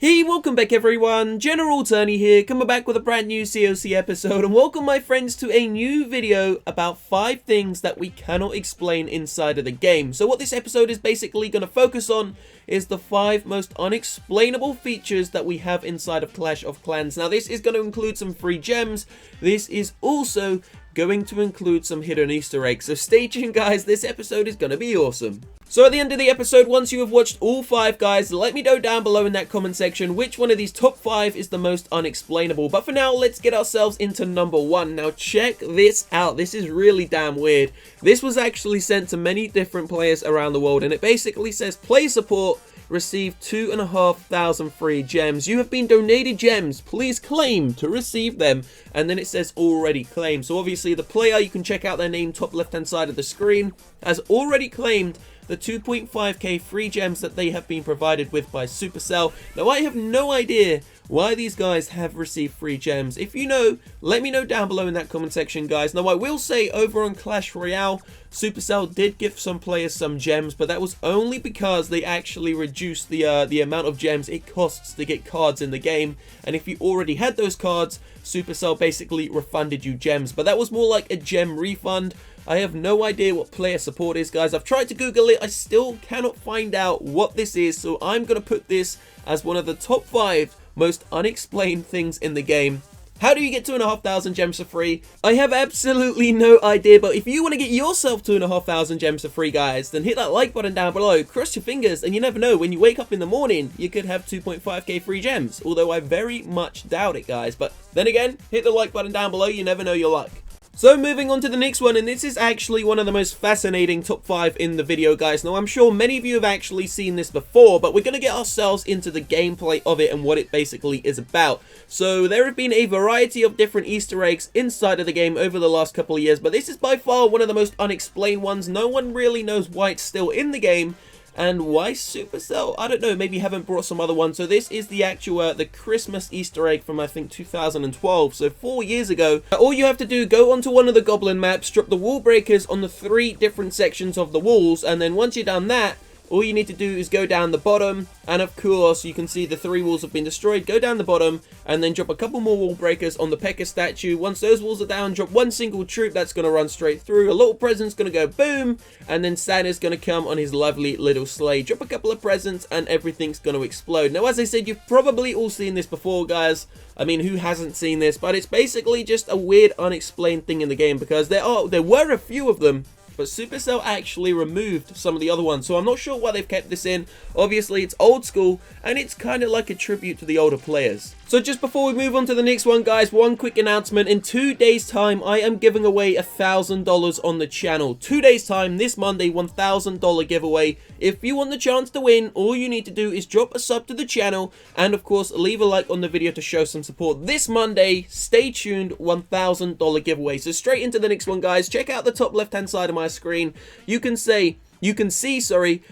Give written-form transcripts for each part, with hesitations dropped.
Hey, welcome back everyone, General Tony here, coming back with a brand new COC episode, and welcome my friends to a new video about 5 things that we cannot explain inside of the game. So what this episode is basically going to focus on is the 5 most unexplainable features that we have inside of Clash of Clans. Now this is going to include some free gems, this is also going to include some hidden Easter eggs, so stay tuned guys, this episode is going to be awesome. So at the end of the episode, once you have watched all 5 guys, let me know down below in that comment section which one of these top 5 is the most unexplainable. But for now, let's get ourselves into number 1. Now check this out, this is really damn weird. This was actually sent to many different players around the world, and it basically says play support, receive 2,500 free gems. You have been donated gems, please claim to receive them. And then it says already claimed. So obviously the player, you can check out their name top left hand side of the screen, has already claimed the 2.5k free gems that they have been provided with by Supercell. Now I have no idea why these guys have received free gems. If you know, let me know down below in that comment section guys. Now I will say over on Clash Royale, Supercell did give some players some gems, but that was only because they actually reduced the amount of gems it costs to get cards in the game. And if you already had those cards, Supercell basically refunded you gems, but that was more like a gem refund. I have no idea what player support is guys. I've tried to Google it, I still cannot find out what this is, so I'm going to put this as one of the top 5 most unexplained things in the game. How do you get 2,500 gems for free? I have absolutely no idea, but if you want to get yourself 2,500 gems for free guys, then hit that like button down below, cross your fingers, and you never know, when you wake up in the morning, you could have 2.5k free gems. Although I very much doubt it guys, but then again, hit the like button down below, you never know your luck. So moving on to the next one, and this is actually one of the most fascinating top 5 in the video guys. Now I'm sure many of you have actually seen this before, but we're going to get ourselves into the gameplay of it and what it basically is about. So there have been a variety of different Easter eggs inside of the game over the last couple of years, but this is by far one of the most unexplained ones. No one really knows why it's still in the game. And why Supercell? I don't know, maybe haven't brought some other ones. So this is the actual, the Christmas Easter egg from I think 2012, so 4 years ago. All you have to do, go onto one of the goblin maps, drop the wall breakers on the 3 different sections of the walls, and then once you've done that, all you need to do is go down the bottom, and of course you can see the 3 walls have been destroyed. Go down the bottom and then drop a couple more wall breakers on the P.E.K.K.A. statue. Once those walls are down, drop 1 single troop that's going to run straight through. A little present's going to go boom, and then Santa's going to come on his lovely little sleigh. Drop a couple of presents and everything's going to explode. Now as I said, you've probably all seen this before guys. I mean, who hasn't seen this? But it's basically just a weird unexplained thing in the game, because there were a few of them, but Supercell actually removed some of the other ones, so I'm not sure why they've kept this in. Obviously it's old school, and it's kind of like a tribute to the older players. So just before we move on to the next one guys, one quick announcement. In 2 days time, I am giving away $1,000 on the channel. 2 days time, this Monday, $1,000 giveaway. If you want the chance to win, all you need to do is drop a sub to the channel, and of course leave a like on the video to show some support. This Monday, stay tuned, $1,000 giveaway. So straight into the next one guys, check out the top left hand side of my screen. You can see,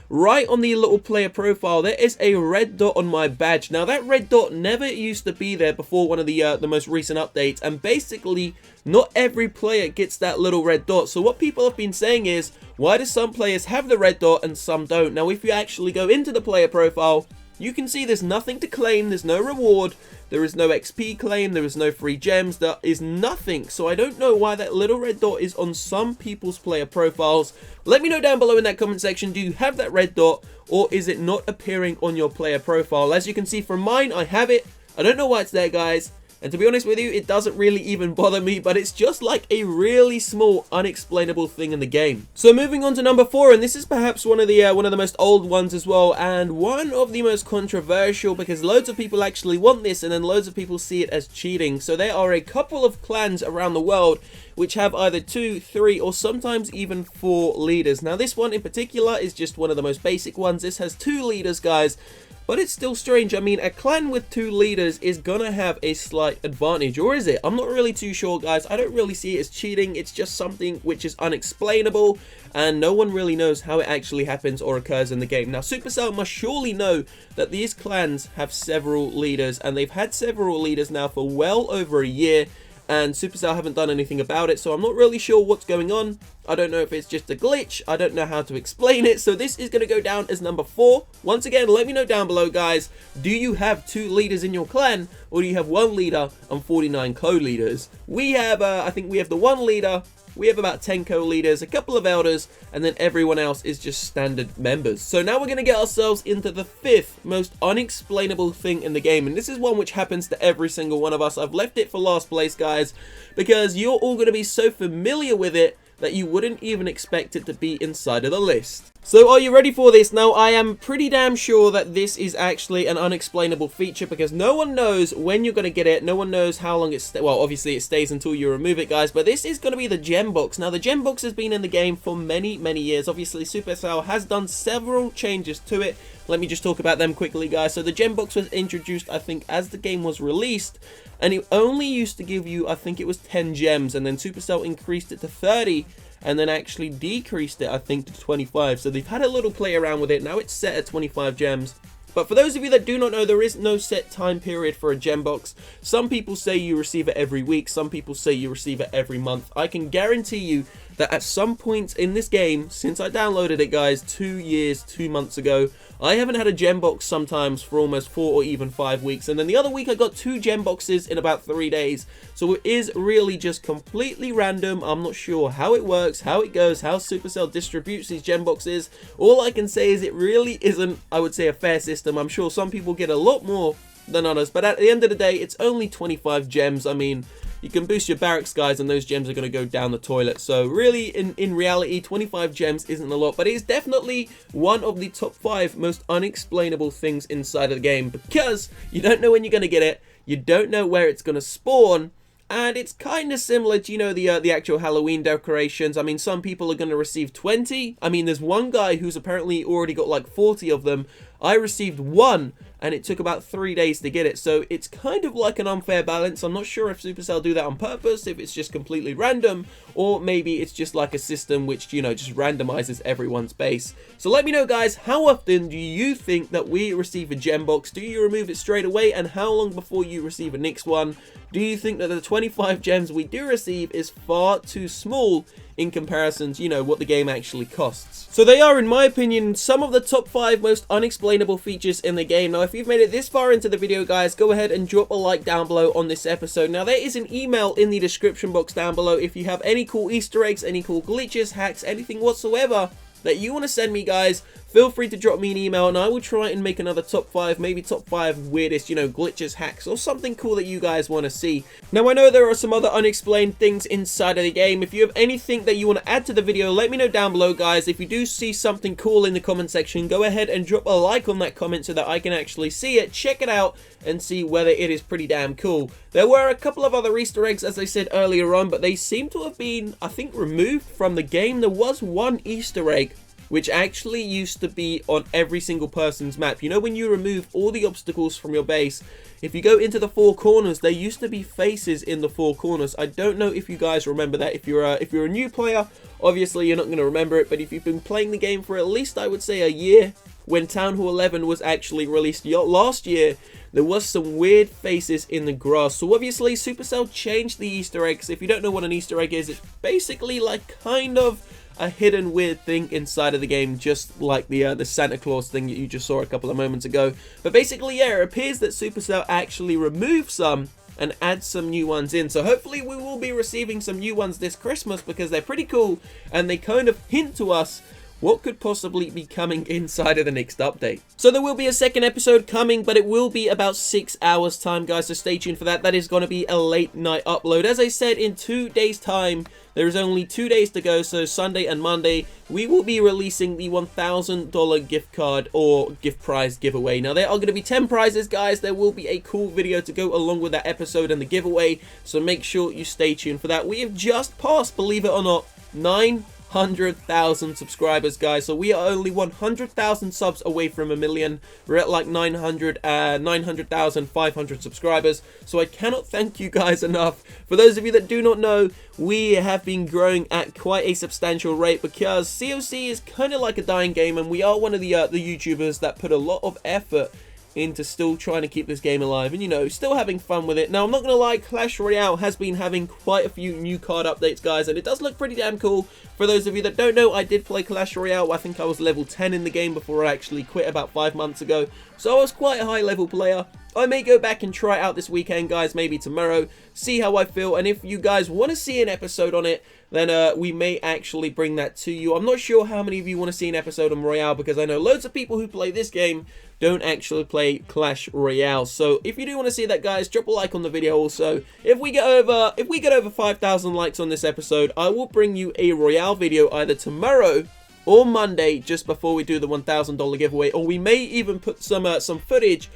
right on the little player profile, there is a red dot on my badge. Now that red dot never used to be there before one of the most recent updates, and basically not every player gets that little red dot. So what people have been saying is, why do some players have the red dot and some don't? Now if you actually go into the player profile, you can see there's nothing to claim, there's no reward, there is no XP claim, there is no free gems, there is nothing. So I don't know why that little red dot is on some people's player profiles. Let me know down below in that comment section, do you have that red dot, or is it not appearing on your player profile? As you can see from mine, I have it. I don't know why it's there guys. And to be honest with you, it doesn't really even bother me, but it's just like a really small, unexplainable thing in the game. So moving on to number 4, and this is perhaps one of the most old ones as well, and one of the most controversial, because loads of people actually want this, and then loads of people see it as cheating. So there are a couple of clans around the world which have either 2, 3, or sometimes even 4 leaders. Now this one in particular is just one of the most basic ones. This has 2 leaders, guys. But it's still strange. I mean, a clan with 2 leaders is gonna have a slight advantage, or is it? I'm not really too sure, guys. I don't really see it as cheating. It's just something which is unexplainable, and no one really knows how it actually happens or occurs in the game. Now, Supercell must surely know that these clans have several leaders, and they've had several leaders now for well over a year, and Supercell haven't done anything about it, so I'm not really sure what's going on. I don't know if it's just a glitch. I don't know how to explain it. So this is going to go down as number 4. Once again, let me know down below, guys. Do you have 2 leaders in your clan, or do you have 1 leader and 49 co-leaders? We have, I think we have the 1 leader. We have about 10 co-leaders, a couple of elders, and then everyone else is just standard members. So now we're going to get ourselves into the 5th most unexplainable thing in the game. And this is one which happens to every single one of us. I've left it for last place, guys, because you're all going to be so familiar with it that you wouldn't even expect it to be inside of the list. So are you ready for this? Now, I am pretty damn sure that this is actually an unexplainable feature because no one knows when you're going to get it. No one knows how long it's... Well, obviously it stays until you remove it, guys, but this is going to be the gem box. Now, the gem box has been in the game for many, many years. Obviously, Supercell has done several changes to it. Let me just talk about them quickly, guys. So the gem box was introduced, I think, as the game was released, and it only used to give you, I think it was 10 gems, and then Supercell increased it to 30, and then actually decreased it, I think, to 25. So they've had a little play around with it. Now it's set at 25 gems. But for those of you that do not know, there is no set time period for a gem box. Some people say you receive it every week. Some people say you receive it every month. I can guarantee you that at some point in this game, since I downloaded it, guys, 2 years, 2 months ago, I haven't had a gem box sometimes for almost 4 or even 5 weeks. And then the other week I got 2 gem boxes in about 3 days. So it is really just completely random. I'm not sure how it works, how it goes, how Supercell distributes these gem boxes. All I can say is it really isn't, I would say, a fair system. I'm sure some people get a lot more than others, but at the end of the day, it's only 25 gems. I mean, you can boost your barracks, guys, and those gems are going to go down the toilet. So really, in reality, 25 gems isn't a lot, but it is definitely one of the top 5 most unexplainable things inside of the game, because you don't know when you're going to get it, you don't know where it's going to spawn, and it's kind of similar to, you know, the actual Halloween decorations. I mean, some people are going to receive 20. I mean, there's one guy who's apparently already got like 40 of them. I received 1, and it took about 3 days to get it. So it's kind of like an unfair balance. I'm not sure if Supercell do that on purpose, if it's just completely random, or maybe it's just like a system which, you know, just randomizes everyone's base. So let me know, guys, how often do you think that we receive a gem box? Do you remove it straight away, and how long before you receive a next one? Do you think that the 25 gems we do receive is far too small in comparison to, you know, what the game actually costs? So they are, in my opinion, some of the top 5 most unexplainable features in the game. Now, if you've made it this far into the video, guys, go ahead and drop a like down below on this episode. Now, there is an email in the description box down below. If you have any cool Easter eggs, any cool glitches, hacks, anything whatsoever that you want to send me, guys, feel free to drop me an email, and I will try and make another top 5, maybe top 5 weirdest, you know, glitches, hacks, or something cool that you guys want to see. Now, I know there are some other unexplained things inside of the game. If you have anything that you want to add to the video, let me know down below, guys. If you do see something cool in the comment section, go ahead and drop a like on that comment so that I can actually see it, check it out, and see whether it is pretty damn cool. There were a couple of other Easter eggs, as I said earlier on, but they seem to have been, I think, removed from the game. There was one Easter egg which actually used to be on every single person's map. You know, when you remove all the obstacles from your base, if you go into the 4 corners, there used to be faces in the 4 corners. I don't know if you guys remember that. If you're a new player, obviously you're not going to remember it, but if you've been playing the game for at least, I would say, a year, when Town Hall 11 was actually released last year, there was some weird faces in the grass. So obviously Supercell changed the Easter eggs. If you don't know what an Easter egg is, it's basically like kind of a hidden weird thing inside of the game, just like the Santa Claus thing that you just saw a couple of moments ago. But basically, yeah, it appears that Supercell actually removed some and add some new ones in. So hopefully we will be receiving some new ones this Christmas, because they're pretty cool and they kind of hint to us what could possibly be coming inside of the next update. So there will be a second episode coming, but it will be about 6 hours time, guys, so stay tuned for that. That is going to be a late night upload. As I said, in 2 days time, there is only 2 days to go, so Sunday and Monday, we will be releasing the $1,000 gift card or gift prize giveaway. Now, there are going to be 10 prizes, guys. There will be a cool video to go along with that episode and the giveaway, so make sure you stay tuned for that. We have just passed, believe it or not, 900,000 subscribers, guys. So we are only 100,000 subs away from 1 million. We're at like 900,500 subscribers. So I cannot thank you guys enough. For those of you that do not know, we have been growing at quite a substantial rate, because COC is kind of like a dying game, and we are one of the YouTubers that put a lot of effort into still trying to keep this game alive and, you know, still having fun with it. Now, I'm not going to lie, Clash Royale has been having quite a few new card updates, guys, and it does look pretty damn cool. For those of you that don't know, I did play Clash Royale. I think I was level 10 in the game before I actually quit about 5 months ago, so I was quite a high level player. I may go back and try it out this weekend, guys, maybe tomorrow, see how I feel, and if you guys want to see an episode on it, then we may actually bring that to you. I'm not sure how many of you want to see an episode on Royale, because I know loads of people who play this game don't actually play Clash Royale. So if you do want to see that, guys, drop a like on the video. Also, if we get over 5,000 likes on this episode, I will bring you a Royale video either tomorrow or Monday, just before we do the $1,000 giveaway, or we may even put some footage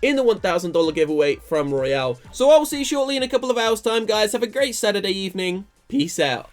in the $1,000 giveaway from Royale. So I will see you shortly in a couple of hours time, guys. Have a great Saturday evening. Peace out.